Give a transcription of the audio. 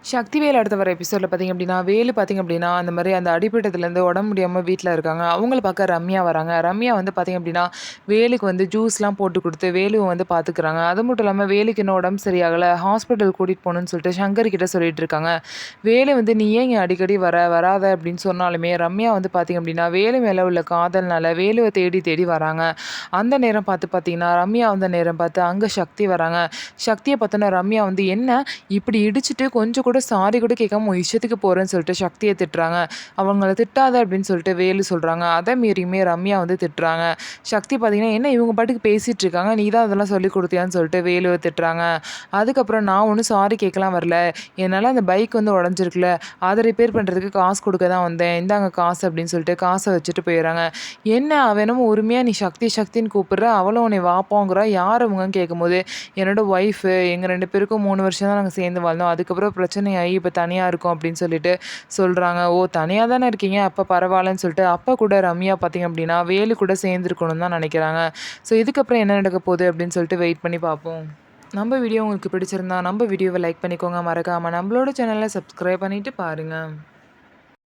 சக்திவேல் அடுத்த வர எபிசோட்ல பார்த்தீங்க அப்படின்னா, வேலு பார்த்தீங்க அப்படின்னா, அந்த மாரி அந்த அடிபட்டதுலேருந்து உடம்பு முடியாம வீட்ல இருக்காங்க. அவங்கள பார்க்க ரம்யா வராங்க. ரம்யா வந்து பார்த்தீங்க அப்படின்னா, வேலுக்கு வந்து ஜூஸ்லாம் போட்டு குடுத்து, வேலுவ வந்து பார்த்துக்கிறாங்க. அது மட்டும் இல்லாம வேலுக்கு இன்னும் உடம்பு சரியாகல. ஹாஸ்பிட்டல் கூட்டிட்டு போணும்னு சொல்லிட்டு சங்கர் கிட்ட சொல்லிட்டு இருக்காங்க. வேலு வந்து "நீ ஏன் இங்க அடிக்கடி வராத" அப்படின்னு சொன்னாலுமே, ரம்யா வந்து பார்த்தீங்க அப்படின்னா, வேலு மேல உள்ள காதல்னால வேலுவ தேடி தேடி வராங்க. அந்த நேரம் பார்த்து பார்த்தீங்கன்னா, ரம்யா வந்த நேரம் பார்த்து அங்க சக்தி வராங்க. சக்திய பார்த்தோன்னே ரம்யா வந்து, "என்ன இப்படி இடிச்சுட்டு கொஞ்சம் கூட சாரி கூட கேட்காம உன் இஷ்டத்துக்கு போறேன்னு சொல்லிட்டு சக்திய திட்டுறாங்க. அவங்கள திட்டாத அப்படின்னு சொல்லிட்டு வேலு சொல்றாங்க. அத மீறியுமே ரம்யா வந்து திட்டுறாங்க. சக்தி பார்த்தீங்கன்னா, என்ன இவங்க பாட்டுக்கு பேசிட்டு இருக்காங்க. நீ தான் அதெல்லாம் சொல்லிக் குடுத்தியான்னு சொல்லிட்டு வேலுவ திட்டுறாங்க. அதுக்கப்புறம் நான் ஒண்ணும் சாரி கேட்கலாம் வரல. என்னால அந்த பைக் வந்து உடைஞ்சிருக்குல்ல. அத ரிப்பேர் பண்றதுக்கு காசு குடுக்க தான் வந்தேன். இந்தாங்க காசு அப்படின்னு சொல்லிட்டு காச வச்சுட்டு போயிர்றாங்க. என்ன அவ என்னமோ உரிமையா நீ சக்தி சக்தின்னு கூப்பிடுற. அவளும் உன்னை வா போங்கிறா. யார் அவங்கன்னு கேட்கும்போது, என்னோட ஒய்ஃபு எங்க 2 பேருக்கும் 3 வருஷம் தான் நாங்க சேர்ந்து வாழ்ந்தோம். அதுக்கப்புறம் பிரச்சனையாகி இப்ப தனியா இருக்கோம் அப்படின்னு சொல்லிட்டு சொல்றாங்க. ஓ! தனியா தானே இருக்கீங்க. அப்ப பரவாயில்லன்னு சொல்லிட்டு, அப்ப கூட ரம்யா பார்த்தீங்க அப்படின்னா, வேலு கூட சேர்ந்துருக்கணும்னு தான் நினைக்கிறாங்க. ஸோ இதுக்கப்புறம் என்ன நடக்க போகுது அப்படின்னு சொல்லிட்டு வெயிட் பண்ணி பார்ப்போம். நம்ம வீடியோ உங்களுக்கு பிடிச்சிருந்தா, நம்ம வீடியோவ லைக் பண்ணிக்கோங்க. மறக்காம நம்மளோட சேனல சப்ஸ்கிரைப் பண்ணிட்டு பாருங்க.